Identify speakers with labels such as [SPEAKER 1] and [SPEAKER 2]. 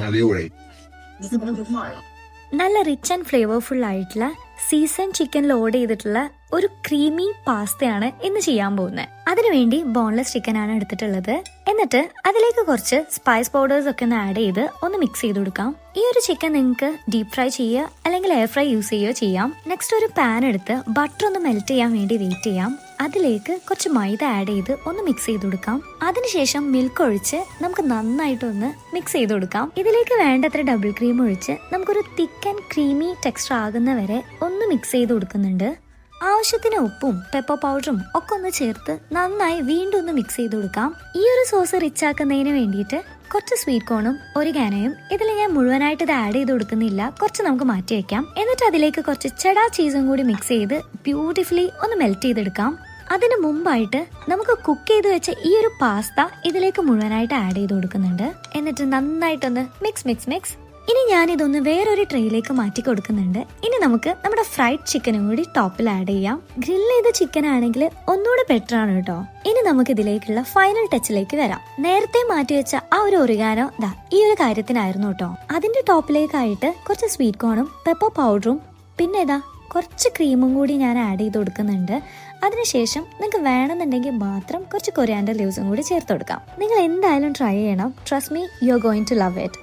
[SPEAKER 1] അടിപൊളി.
[SPEAKER 2] നല്ല rich and flavourful ആയിട്ടുള്ള സീസൺ ചിക്കൻ ലോഡ് ചെയ്തിട്ടുള്ള ഒരു ക്രീമി പാസ്തയാണ് ഇന്ന് ചെയ്യാൻ പോകുന്നത്. അതിനുവേണ്ടി ബോൺലെസ് ചിക്കൻ ആണ് എടുത്തിട്ടുള്ളത്. എന്നിട്ട് അതിലേക്ക് കുറച്ച് സ്പൈസ് പൗഡേഴ്സ് ഒക്കെ ഒന്ന് ആഡ് ചെയ്ത് ഒന്ന് മിക്സ് ചെയ്ത് കൊടുക്കാം. ഈ ഒരു ചിക്കൻ നിങ്ങൾക്ക് ഡീപ് ഫ്രൈ ചെയ്യുക അല്ലെങ്കിൽ എയർ ഫ്രൈ യൂസ് ചെയ്യുകയോ ചെയ്യാം. നെക്സ്റ്റ് ഒരു പാൻ എടുത്ത് ബട്ടർ ഒന്ന് മെൽറ്റ് ചെയ്യാൻ വേണ്ടി വെയിറ്റ് ചെയ്യാം. അതിലേക്ക് കുറച്ച് മൈദ ആഡ് ചെയ്ത് ഒന്ന് മിക്സ് ചെയ്ത് കൊടുക്കാം. അതിനുശേഷം മിൽക്ക് ഒഴിച്ച് നമുക്ക് നന്നായിട്ടൊന്ന് മിക്സ് ചെയ്ത് കൊടുക്കാം. ഇതിലേക്ക് വേണ്ടത്ര ഡബിൾ ക്രീം ഒഴിച്ച് നമുക്കൊരു തിക്ക് ആൻഡ് ക്രീമി ടെക്സ്ചർ ആകുന്ന വരെ ഒന്ന് മിക്സ് ചെയ്ത് കൊടുക്കുന്നുണ്ട്. ആവശ്യത്തിന് ഉപ്പും പെപ്പർ പൗഡറും ഒക്കെ ഒന്ന് ചേർത്ത് നന്നായി വീണ്ടും ഒന്ന് മിക്സ് ചെയ്ത് കൊടുക്കാം. ഈ ഒരു സോസ് റിച്ച് ആക്കുന്നതിന് വേണ്ടിയിട്ട് കുറച്ച് സ്വീറ്റ് കോണും ഒറിഗാനോയും ഇതിൽ ഞാൻ മുഴുവനായിട്ട് ഇത് ആഡ് ചെയ്ത് കൊടുക്കുന്നില്ല, കുറച്ച് നമുക്ക് മാറ്റി വെക്കാം. എന്നിട്ട് അതിലേക്ക് കുറച്ച് ചെഡാർ ചീസും കൂടി മിക്സ് ചെയ്ത് ബ്യൂട്ടിഫുള്ളി ഒന്ന് മെൽറ്റ് ചെയ്തെടുക്കാം. അതിന് മുമ്പായിട്ട് നമുക്ക് കുക്ക് ചെയ്ത് വെച്ച ഈ ഒരു പാസ്ത ഇതിലേക്ക് മുഴുവനായിട്ട് ആഡ് ചെയ്ത് കൊടുക്കുന്നുണ്ട്. എന്നിട്ട് നന്നായിട്ടൊന്ന് മിക്സ് മിക്സ് മിക്സ്. ഇനി ഞാൻ ഇതൊന്ന് വേറൊരു ട്രേയിലേക്ക് മാറ്റി കൊടുക്കുന്നുണ്ട്. ഇനി നമുക്ക് നമ്മുടെ ഫ്രൈഡ് ചിക്കനും കൂടി ടോപ്പിൽ ആഡ് ചെയ്യാം. ഗ്രിൽ ചെയ്ത ചിക്കൻ ആണെങ്കിൽ ഒന്നുകൂടെ ബെറ്റർ ആണ് കേട്ടോ. ഇനി നമുക്ക് ഇതിലേക്കുള്ള ഫൈനൽ ടച്ചിലേക്ക് വരാം. നേരത്തെ മാറ്റി വെച്ച ആ ഒരു ഒറിഗാനോ ഈ ഒരു കാര്യത്തിനായിരുന്നു കേട്ടോ. അതിന്റെ ടോപ്പിലേക്കായിട്ട് കുറച്ച് സ്വീറ്റ് കോണും പെപ്പർ പൗഡറും പിന്നെ കുറച്ച് ക്രീമും കൂടി ഞാൻ ആഡ് ചെയ്ത് കൊടുക്കുന്നുണ്ട്. അതിനുശേഷം നിങ്ങൾക്ക് വേണമെന്നുണ്ടെങ്കിൽ മാത്രം കുറച്ച് കൊറിയാൻഡർ ലീവ്സും കൂടി ചേർത്ത് കൊടുക്കാം. നിങ്ങൾ എന്തായാലും ട്രൈ ചെയ്യണം. Trust me, you are going to love it.